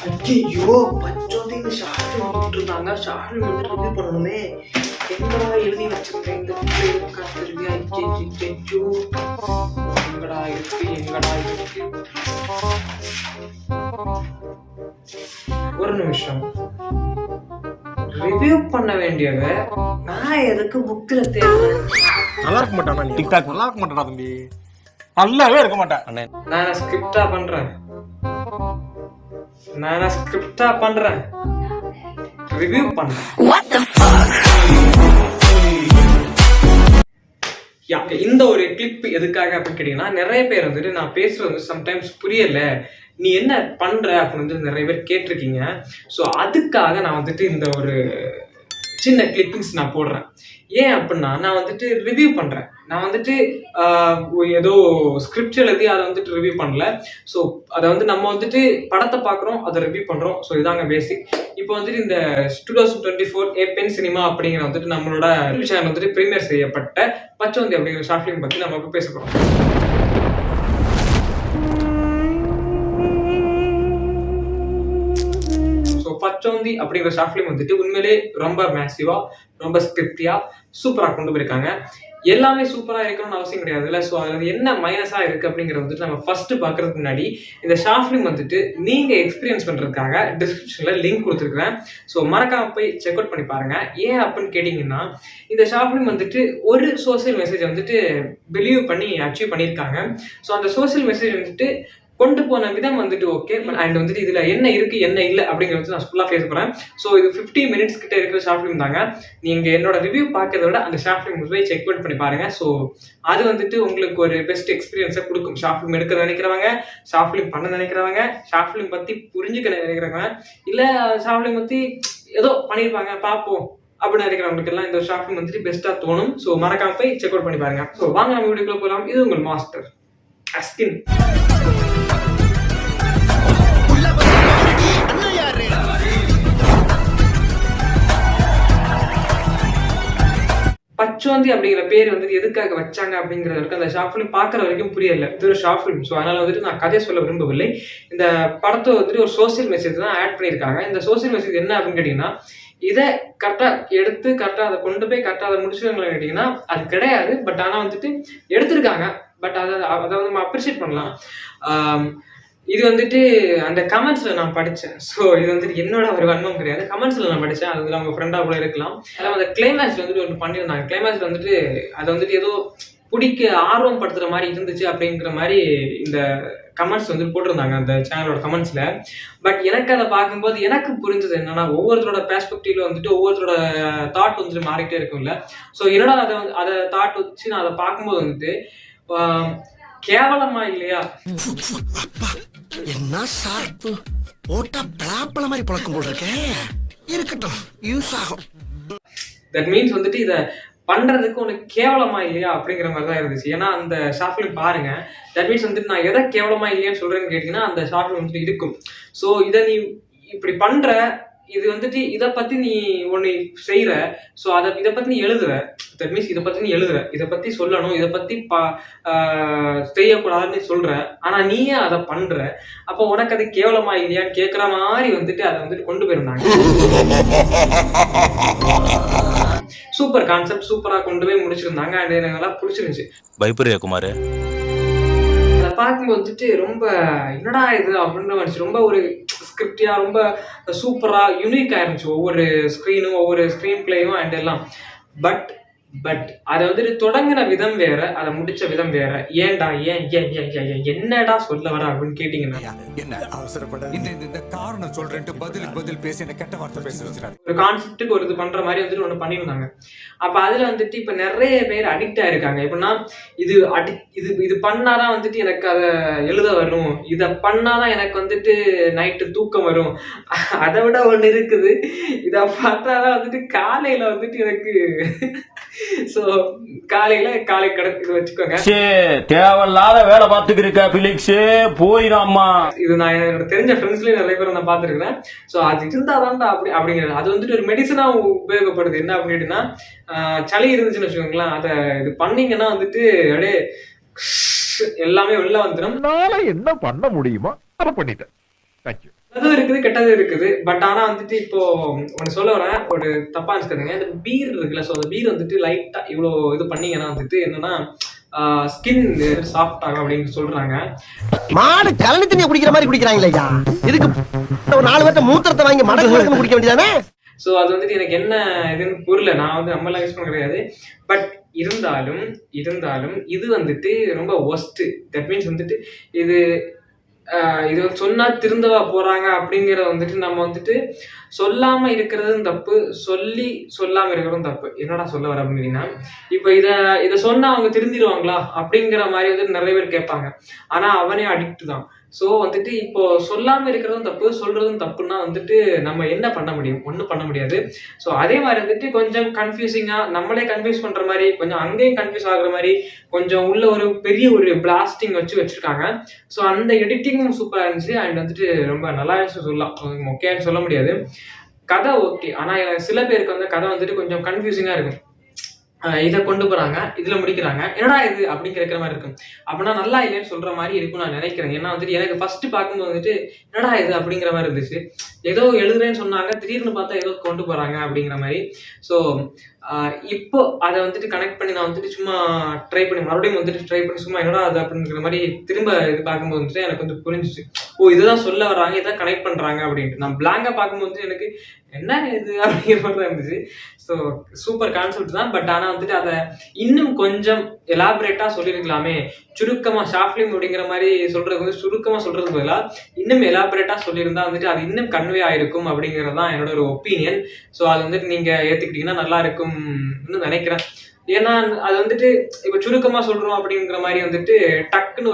ஐயோ பச்சோந்தி இந்த ஷார்ட் இருந்தாங்க. ஷார்ட் ரிவ்யூ பண்ணணுமே. எங்கடா எழுதி வச்சிருக்கேன் இந்த காத்திருவியா? எங்கடா இருக்கு? ஒரு நிமிஷம். ரிவ்யூ பண்ண வேண்டியத நான் எதுக்கு புக்ல தேடுறேன்? நல்லா இருக்க மாட்டானா? டிக்டாக் நல்லா இருக்க மாட்டானா தம்பி? நல்லாவே இருக்க மாட்டேன். நான் ஸ்கிரிப்டா பண்றேன். ரிவ்யூ பண்றேன். இந்த ஒரு கிளிப் எதுக்காக அப்படின்னு கேட்டீங்கன்னா, நிறைய பேர் வந்துட்டு நான் பேசுறது வந்து சம்டைம்ஸ் புரியல, நீ என்ன பண்ற அப்படின்னு வந்து நிறைய பேர் கேட்டிருக்கீங்க. ஸோ அதுக்காக நான் வந்துட்டு இந்த ஒரு சின்ன கிளிப்பிங்ஸ் நான் போடுறேன். ஏன் அப்படின்னா, நான் வந்துட்டு ரிவ்யூ பண்றேன். நான் வந்துட்டு ஏதோ ஸ்கிரிப்ட் எழுதி அதை வந்துட்டு ரிவ்யூ பண்ணல. ஸோ அதை வந்து நம்ம வந்துட்டு படத்தை பார்க்குறோம், அதை ரிவ்யூ பண்றோம். ஸோ இதாங்க பேசிக். இப்போ வந்துட்டு இந்த 2024 ஏபென் சினிமா அப்படிங்கிற வந்துட்டு நம்மளோட சேனல் வந்துட்டு பிரீமியர் செய்யப்பட்ட பச்சோந்தி அப்படிங்கிற ஷார்ட் ஃபிலிம் பத்தி நம்ம பேச போறோம். பச்சோந்தி அப்படிங்கிற ஷார்ட் ஃபிலிம் வந்துட்டு உண்மையிலே ரொம்ப மேசிவா, ரொம்ப ஸ்கிரிப்டியா, சூப்பரா கொண்டு போயிருக்காங்க. எல்லாமே சூப்பரா இருக்கணும்னு அவசியம் கிடையாது இல்லை. ஸோ அதுல என்ன மைனஸா இருக்கு அப்படிங்கிறது வந்துட்டு நம்ம ஃபர்ஸ்ட் பாக்குறதுக்கு முன்னாடி இந்த ஷார்ட் ஃபிலிம் வந்துட்டு நீங்க எக்ஸ்பீரியன்ஸ் பண்றதுக்காக டிஸ்கிரிப்ஷன்ல லிங்க் கொடுத்துருக்கேன். ஸோ மறக்காம போய் செக் அவுட் பண்ணி பாருங்க. ஏன் அப்படின்னு கேட்டீங்கன்னா, இந்த ஷார்ட் ஃபிலிம் வந்துட்டு ஒரு சோசியல் மெசேஜ் வந்துட்டு பிலீவ் பண்ணி அச்சீவ் பண்ணியிருக்காங்க. ஸோ அந்த சோசியல் மெசேஜ் வந்துட்டு கொண்டு போன விதம் வந்துட்டு ஓகே, அண்ட் வந்துட்டு இதுல என்ன இருக்கு என்ன இல்லை அப்படிங்கிறது நான் ஃபுல்லா பேச போறேன். ஸோ இது 50 மினிட்ஸ் கிட்ட இருக்கிற ஷார்ட் ஃபிலிம் தாங்க. நீங்க என்னோட ரிவ்யூ பார்க்கறத விட அந்த ஷார்ட் ஃபிலிம் போய் செக் அவுட் பண்ணி பாருங்க. ஸோ அது வந்துட்டு உங்களுக்கு ஒரு பெஸ்ட் எக்ஸ்பீரியன்ஸை கொடுக்கும். ஷார்ட் ஃபிலிம் எடுக்க நினைக்கிறவங்க, ஷார்ட் ஃபிலிம் பண்ண நினைக்கிறவங்க, ஷார்ட் ஃபிலிம் பத்தி புரிஞ்சுக்க நினைக்கிறவங்க, இல்ல ஷார்ட் ஃபிலிம் பத்தி ஏதோ பண்ணிருப்பாங்க பார்ப்போம் அப்படின்னு நினைக்கிறவங்களுக்கு எல்லாம் இந்த ஷார்ட் ஃபிலிம் வந்துட்டு பெஸ்டா தோணும். ஸோ மறக்காம போய் செக் அவுட் பண்ணி பாருங்க. ஸோ வாங்க நம்ம வீடியோக்குள்ள போகலாம். இது உங்கள் மாஸ்டர் அஸ்கின். பச்சோந்தி அப்படிங்கிற பேர் வந்து எதுக்காக வச்சாங்க அப்படிங்கிறது அந்த ஷார்ட் ஃபிலிம் பார்க்குற வரைக்கும் புரியல. இது ஒரு ஷார்ட் ஃபிலிம். ஸோ அதனால வந்துட்டு நான் கதையை சொல்ல விரும்பவில்லை. இந்த படத்தை வந்துட்டு ஒரு சோசியல் மெசேஜ் தான் ஆட் பண்ணியிருக்காங்க. இந்த சோசியல் மெசேஜ் என்ன அப்படின்னு கேட்டீங்கன்னா, இதை கரெக்டா எடுத்து கரெக்டா அதை கொண்டு போய் கரெக்டா அதை முடிச்சுருவாங்களா கேட்டீங்கன்னா அது கிடையாது. பட் ஆனால் வந்துட்டு எடுத்திருக்காங்க. பட் அதை வந்து நம்ம அப்ரிஷியேட் பண்ணலாம். இது வந்துட்டு அந்த கமெண்ட்ஸ்ல நான் படித்தேன். ஸோ இது வந்துட்டு என்னோட ஒரு வன்மம் கிடையாது. கமெண்ட்ஸ்ல நான் படித்தேன். அது அவங்க ஃப்ரெண்டாக கூட இருக்கலாம். அதாவது அந்த கிளைமேக்ஸ் வந்துட்டு ஒன்று பண்ணியிருந்தாங்க. கிளைமேக்ஸ் வந்துட்டு அதை வந்துட்டு ஏதோ பிடிக்க ஆர்வம் படுத்துற மாதிரி இருந்துச்சு அப்படிங்கிற மாதிரி இந்த கமெண்ட்ஸ் வந்து போட்டிருந்தாங்க அந்த சேனலோட கமெண்ட்ஸ்ல. பட் எனக்கு அதை பார்க்கும்போது எனக்கு புரிஞ்சது என்னன்னா, ஒவ்வொருத்தரோட பெர்ஸ்பெக்டிவ்ல வந்துட்டு ஒவ்வொருத்தரோட தாட் வந்துட்டு மாறிட்டே இருக்கும்ல. ஸோ என்னோட அதை தாட் வச்சு நான் அதை பார்க்கும்போது வந்துட்டு கேவலமா இல்லையா, என்ன ஷார்ப்பு போட்டா பிளாப்பல மாதிரி பழக்கம் போல் இருக்கேன், இருக்கட்டும் யூஸ் ஆகும். தட் மீன்ஸ் வந்துட்டு இதை பண்றதுக்கு உனக்கு கேவலமா இல்லையா அப்படிங்கிற மாதிரி தான் இருந்துச்சு. ஏன்னா அந்த ஷார்ட் ஃபிலிம் பாருங்க. தட் மீன்ஸ் வந்துட்டு நான் எதை கேவலமா இல்லையான்னு சொல்றேன்னு கேட்டீங்கன்னா அந்த ஷார்ட் ஃபிலிம் வந்துட்டு இருக்கும். ஸோ இதை நீ இப்படி பண்ற, இது வந்துட்டு இதை பத்தி நீ ஒண்ணு செய்யற, ஸோ இதை பத்தி நீ எழுதுற. தட் மீன்ஸ் இதை பத்தி நீ எழுதுற, இதை பத்தி சொல்லணும், இதை பத்தி செய்யக்கூடாதுன்னு சொல்ற, ஆனா நீயே அதை பண்ற. அப்போ உனக்கு அது கேவலமா இல்லையான்னு கேட்கற மாதிரி வந்துட்டு அதை வந்துட்டு கொண்டு போயிருந்தாங்க. சூப்பர் கான்செப்ட், சூப்பரா கொண்டு போய் முடிச்சிருந்தாங்க. அண்ட் எனக்கு நல்லா பிடிச்சிருந்துச்சு. பயப்பரியா குமார்? அதை பார்க்கும்போது வந்துட்டு ரொம்ப என்னடா இது அப்படின்ற மாதிரி, ரொம்ப ஒரு ஸ்கிரிப்டியா, ரொம்ப சூப்பரா யூனிக்கா இருந்துச்சு ஒவ்வொரு ஸ்கிரீனும், ஒவ்வொரு ஸ்கிரீன் பிளேயும் அண்ட் எல்லாம். பட் அதை வந்துட்டு தொடங்கின விதம் வேற, அதை முடிச்ச விதம் வேற. ஏன்டா ஏன் என்னடா சொல்ல வர அப்படின்னு கேட்டீங்கன்னா, என்ன அவசரப்பட இந்த காரணம் சொல்றேன்ட்டு பதில் பேசி என்ன கெட்ட வார்த்தை பேசுறாங்க. ஒரு கான்செப்டுக்கு ஒரு இது பண்ற மாதிரி வந்துட்டு ஒண்ணு பண்ணியிருந்தாங்க. அப்ப அதுல வந்துட்டு இப்ப நிறைய பேர் அடிக்ட் ஆயிருக்காங்க. எப்படின்னா, இது பண்ணாதான் வந்துட்டு எனக்கு அதை எழுத வரும், இதை பண்ணாதான் எனக்கு வந்துட்டு நைட்டு தூக்கம் வரும், அதை விட ஒண்ணு இருக்குது, இதை பார்த்தாதான் வந்துட்டு காலையில வந்துட்டு எனக்கு சோ காலை கடை வச்சுக்கோங்க. தேவையில்லாத வேலை பார்த்துக்கிருக்க பிலிக்ஸ் போயிடாமா. இது நான் என்னோட தெரிஞ்ச ஃப்ரெண்ட்ஸ்லயும் நிறைய பேர் நான் பார்த்துருக்கிறேன். ஸோ அது இருந்தாதான் அப்படிங்கிறது. அது வந்துட்டு ஒரு மெடிசனா உபயோகப்படுது. என்ன அப்படின்னா, சளி இருந்துச்சுன்னு வச்சுக்கோங்களேன், அதை இது பண்ணீங்கன்னா வந்துட்டு அப்படியே எல்லாமே உள்ள வந்துடும். என்ன பண்ண முடியுமோ அதை பண்ணிட்டேன். தேங்க்யூ. நல்லதும் இருக்குது கெட்டதும் இருக்குது. பட் ஆனா வந்துட்டு இப்போ ஒன்று சொல்ல வரேன், ஒரு தப்பா நினைச்சுக்காதீங்க. இந்த பீர் இருக்குல்ல, ஸோ அந்த பீர் வந்துட்டு லைட்டா இவ்வளோ இது பண்ணீங்கன்னா வந்துட்டு என்னன்னா ஸ்கின் சாஃப்ட் ஆகும் அப்படின்னு சொல்றாங்க. மாடு கலனி தண்ணியை குடிக்கிற மாதிரி குடிக்கிறாங்களே ஐயா. இதுக்கு ஒரு 4 பேர்த்த மூத்திரத்தை வாங்கி மடக்கு குடிக்க வேண்டியதானே. ஸோ அது வந்துட்டு எனக்கு என்ன இதுன்னு புரியல. நான் வந்து நம்மளாம் யூஸ் பண்ண கிடையாது. பட் இருந்தாலும் இது வந்துட்டு ரொம்ப ஒஸ்ட். தட் மீன்ஸ் வந்துட்டு இது இது சொன்னா திருந்தவா போறாங்க அப்படிங்கிற வந்துட்டு நம்ம வந்துட்டு சொல்லாம இருக்கிறதும் தப்பு, சொல்லாம இருக்கிறதும் தப்பு. என்னடா சொல்ல வர அப்படின்னா, இப்ப இத சொன்னா அவங்க திருந்திடுவாங்களா அப்படிங்கிற மாதிரி வந்துட்டு நிறைய பேர் கேட்பாங்க. ஆனா அவனே அடிக்ட் தான். ஸோ வந்துட்டு இப்போ சொல்லாம இருக்கிறதும் தப்பு, சொல்றதும் தப்புன்னா வந்துட்டு நம்ம என்ன பண்ண முடியும்? ஒன்றும் பண்ண முடியாது. ஸோ அதே மாதிரி வந்துட்டு கொஞ்சம் கன்ஃபியூசிங்கா நம்மளே கன்ஃபியூஸ் பண்ற மாதிரி, கொஞ்சம் அங்கேயும் கன்ஃபியூஸ் ஆகுற மாதிரி, கொஞ்சம் உள்ள ஒரு பெரிய ஒரு பிளாஸ்டிங் வச்சிருக்காங்க. ஸோ அந்த எடிட்டிங்கும் சூப்பரா இருந்துச்சு. அண்ட் வந்துட்டு ரொம்ப நல்லா இருந்துச்சு சொல்லலாம். ஓகேன்னு சொல்ல முடியாது. கதை ஓகே. ஆனா சில பேருக்கு வந்து கதை வந்துட்டு கொஞ்சம் கன்ஃபியூசிங்கா இருக்கும். இதை கொண்டு போறாங்க, இதுல முடிக்கிறாங்க, என்னடா இது அப்படின்னு கேட்கிற மாதிரி இருக்கும். அப்படின்னா நல்லா இல்லைன்னு சொல்ற மாதிரி இருக்கும் நான் நினைக்கிறேன். ஏன்னா வந்துட்டு எனக்கு ஃபர்ஸ்ட் பார்க்கும்போது வந்துட்டு என்னடா இது அப்படிங்கிற மாதிரி இருந்துச்சு. ஏதோ எழுதுறேன்னு சொன்னாங்க, திடீர்னு பார்த்தா ஏதோ கொண்டு போறாங்க அப்படிங்கிற மாதிரி. ஸோ இப்போ அதை வந்துட்டு கனெக்ட் பண்ணி நான் வந்துட்டு சும்மா மறுபடியும் வந்துட்டு ட்ரை பண்ணி சும்மா என்னடா அது அப்படிங்கிற மாதிரி திரும்ப இது பார்க்கும்போது வந்துட்டு எனக்கு வந்து புரிஞ்சிச்சு. ஓ, இதுதான் சொல்ல வர்றாங்க, இதான் கனெக்ட் பண்றாங்க அப்படின்ட்டு. நான் பிளாங்கா பார்க்கும்போது எனக்கு என்ன இது அப்படிங்கிற மாதிரி தான் இருந்துச்சு. ஸோ சூப்பர் கான்செப்ட் தான். பட் ஆனால் வந்துட்டு அதை இன்னும் கொஞ்சம் எலாபரேட்டா சொல்லியிருக்கலாமே. சுருக்கமா ஷார்ட் ஃபிலிம் அப்படிங்கிற மாதிரி சொல்றது வந்து சுருக்கமா சொல்றது பதிலாக இன்னும் எலாபரேட்டா சொல்லியிருந்தா வந்துட்டு அது இன்னும் கன்வே ஆயிருக்கும் அப்படிங்கிறது தான் என்னோட ஒரு ஒப்பீனியன். ஸோ அது வந்துட்டு நீங்க ஏத்துக்கிட்டீங்கன்னா நல்லா இருக்கும்னு நினைக்கிறேன். ஏன்னா அது வந்துட்டு இப்ப சுருக்கமா சொல்றோம் அப்படிங்கிற மாதிரி வந்துட்டு டக்குன்னு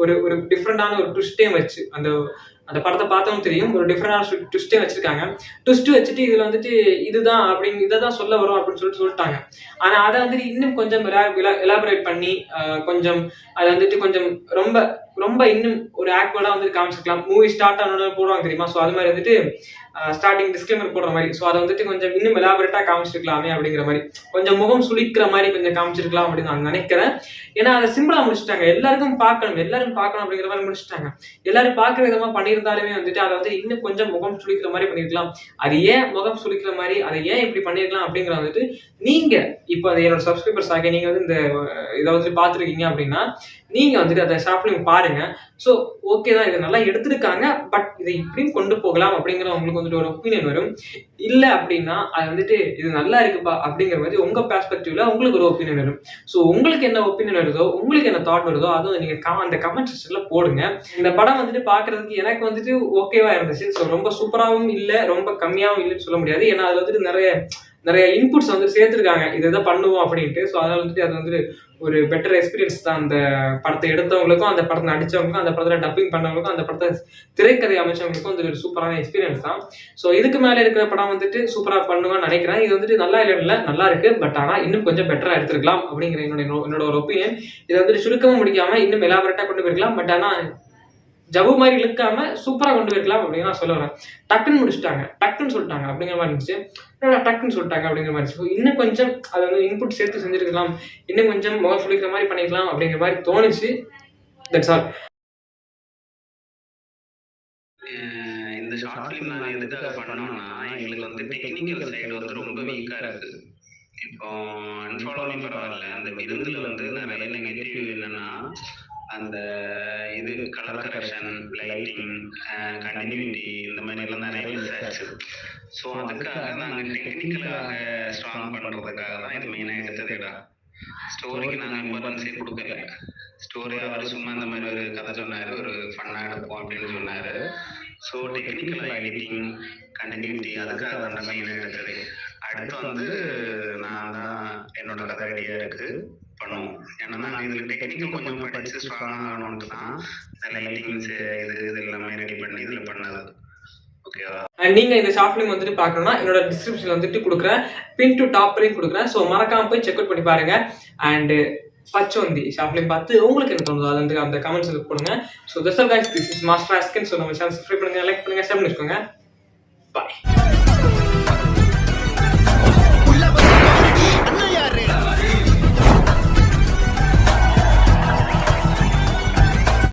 ஒரு டிஃப்ரெண்டான ஒரு ட்விஸ்டே வச்சு அந்த படத்தை பார்த்தவங்க தெரியும். ஒரு டிஃப்ரெண்டான ட்விஸ்டே வச்சிருக்காங்க. ட்விஸ்ட் வச்சுட்டு இதுல வந்துட்டு இதுதான் அப்படின்னு இதான் சொல்ல வரும் அப்படின்னு சொல்லிட்டாங்க. ஆனா அதை வந்துட்டு இன்னும் கொஞ்சம் எலாபரேட் பண்ணி கொஞ்சம் அதை வந்துட்டு கொஞ்சம் ரொம்ப ரொம்ப இன்னும் ஒரு ஆக்வர்டா வந்துட்டு காமிச்சிருக்கலாம். மூவி ஸ்டார்ட் ஆனோட போடுவாங்க தெரியுமா? ஸோ அது மாதிரி வந்துட்டு ஸ்டார்டிங் டிஸ்க்ளைமர் போடுற மாதிரி. ஸோ அதை வந்துட்டு கொஞ்சம் இன்னும் எலாபரேட்டா காமிச்சிருக்கலாமே அப்படிங்கிற மாதிரி, கொஞ்சம் முகம் சுளிக்கிற மாதிரி கொஞ்சம் காமிச்சிருக்கலாம் அப்படின்னு நான் நினைக்கிறேன். ஏன்னா அதை சிம்பிளா முடிச்சுட்டாங்க. எல்லாரும் பார்க்கணும் அப்படிங்கிற மாதிரி முடிச்சுட்டாங்க. எல்லாரும் பார்க்குற விதமா பண்ணியிருந்தாலுமே வந்துட்டு அதை வந்து இன்னும் கொஞ்சம் முகம் சுளிக்கிற மாதிரி பண்ணிருக்கலாம். அது ஏன் முகம் சுளிக்கிற மாதிரி, அதை ஏன் இப்படி பண்ணிருக்கலாம் அப்படிங்கிற வந்துட்டு நீங்க இப்போ அதை என்னோட சப்ஸ்கிரைபர்ஸ் ஆகிய நீங்க வந்து இந்த இதை வந்துட்டு பார்த்துருக்கீங்க அப்படின்னா நீங்க வந்துட்டு அதை ஷார்ட் ஃபிலிம் பாருங்க. ஸோ ஓகே தான், இதை நல்லா எடுத்திருக்காங்க, பட் இதை இப்படியும் கொண்டு போகலாம் அப்படிங்கிற உங்களுக்கு வந்துட்டு ஒரு ஒப்பீனியன் வரும். இல்லை அப்படின்னா அது வந்துட்டு இது நல்லா இருக்குப்பா அப்படிங்கிற மாதிரி உங்க பெர்ஸ்பெக்டிவ்ல உங்களுக்கு ஒரு ஒப்பீனியன் வரும். ஸோ உங்களுக்கு என்ன ஒப்பீனியன் வருதோ, உங்களுக்கு என்ன தாட் வருதோ அதுவும் நீங்க அந்த கமெண்ட் செக்ஷன்ல போடுங்க. இந்த படம் வந்துட்டு பாக்குறதுக்கு எனக்கு வந்துட்டு ஓகேவா இருந்துச்சு. ஸோ ரொம்ப சூப்பராகவும் இல்லை, ரொம்ப கம்மியாகவும் இல்லைன்னு சொல்ல முடியாது. ஏன்னா அதுல வந்துட்டு நிறைய இன்புட்ஸ் வந்து சேர்த்துருக்காங்க, இதை பண்ணுவோம் அப்படின்ட்டு. ஸோ அதனால வந்துட்டு அது வந்துட்டு ஒரு பெட்டர் எக்ஸ்பீரியன்ஸ் தான் அந்த படத்தை எடுத்தவங்களுக்கும், அந்த படத்தை நடிச்சவங்களுக்கும், அந்த படத்துல டப்பிங் பண்ணவங்களுக்கும், அந்த படத்தை திரைக்கதை அமைச்சவங்களுக்கும் வந்து ஒரு சூப்பரான எக்ஸ்பீரியன்ஸ் தான். ஸோ இதுக்கு மேல இருக்கிற படம் வந்துட்டு சூப்பரா பண்ணுவான்னு நினைக்கிறேன். இது வந்துட்டு நல்லா இல்லை, நல்லா இருக்கு, பட் ஆனா இன்னும் கொஞ்சம் பெட்டரா எடுத்துருக்கலாம் அப்படிங்கிற என்னோட ஒரு ஒப்பீனியன். இதை வந்துட்டு சுருக்கமா முடிக்காம இன்னும் எலாபரேட்டா கொண்டு போயிருக்கலாம். பட் ஆனா ஜவு மாதிரி இழுக்காம சூப்பரா கொண்டு போயிருக்கலாம் அப்படின்னு நான் சொல்ல வரேன். டக்குன்னு முடிச்சுட்டாங்க, டக்குன்னு சொல்லிட்டாங்க அப்படிங்கிற மாதிரி இருந்துச்சு. டக்குன்னு சொல்லிட்டாங்க அப்படிங்கிற மாதிரி இருந்துச்சு. இன்னும் கொஞ்சம் அதை வந்து இன்புட் சேர்த்து செஞ்சிருக்கலாம், இன்னும் கொஞ்சம் முகம் சொல்லிக்கிற மாதிரி பண்ணிக்கலாம் அப்படிங்கிற மாதிரி தோணுச்சு. That's all. இந்த ஷார்ட் ஃபிலிம் நான் எதுக்காக பண்ணோம்னா, எங்களுக்கு வந்து டெக்னிக்கல் சைடு வந்து ரொம்ப வீக்கா இருக்கு. இப்போ அன்ஃபாலோவிங் பரவாயில்ல, அந்த விருந்துல வந்து நிறைய நெகட்டிவ் என்னன்னா, அந்த இது கலர் கரெக்ஷன், லைட்டிங், கண்டினியூட்டி இந்த மாதிரி எல்லாம் தான் நிறைய மிஸ் ஆச்சு. ஸோ அதுக்காக நாங்கள் டெக்னிக்கலாக ஸ்ட்ராங் பண்ணுறதுக்காக தான் இது மெயினாக எடுத்ததுடா. ஸ்டோரிக்கு நாங்கள் இம்பார்ட்டன்ஸே கொடுக்கல. ஸ்டோரி அவர் சும்மா இந்த மாதிரி ஒரு கதை சொன்னார், ஒரு ஃபன்னாக எடுப்போம் அப்படின்னு சொன்னார். ஸோ டெக்னிக்கல் எடிட்டிங், கண்டினியூட்டி அதுக்காக தான் மெயினாக எடுத்தது. அடுத்து வந்து நான் தான் என்னோட கதை ரெடியாக இருக்குது பண்ணுவோம். ஏன்னா நான் இதில் டெக்னிக்கல் கொஞ்சம் படித்து ஸ்ட்ராங் ஆகணும்னு தான் லைட்டிங்ஸ் இது எல்லாமே ரெடி பண்ணி இதில் பண்ணது. ஓகேவா? நீங்க இந்த ஷார்ட் ஃபிலிம் வந்துட்டு பார்க்கணும்னா என்னோட டிஸ்கிரிப்ஷன்ல வந்துட்டு கொடுக்குறேன், பின் டு டாப் லிங்க் கொடுக்குறேன். ஸோ மறக்காம போய் செக் அவுட் பண்ணி பாருங்க. அண்ட் பச்சோந்தி ஷார்ட் ஃபிலிம் பார்த்து உங்களுக்கு என்ன தோணுதோ அது வந்து அந்த கமெண்ட்ஸ் போடுங்க. So this all guys, this is master ஆஸ்கன். ஸோ நம்ம சேனல் சப்ஸ்கிரைப் பண்ணுங்க, லைக் பண்ணுங்க, ஷேர் பண்ணிக்கோங்க. பாய்.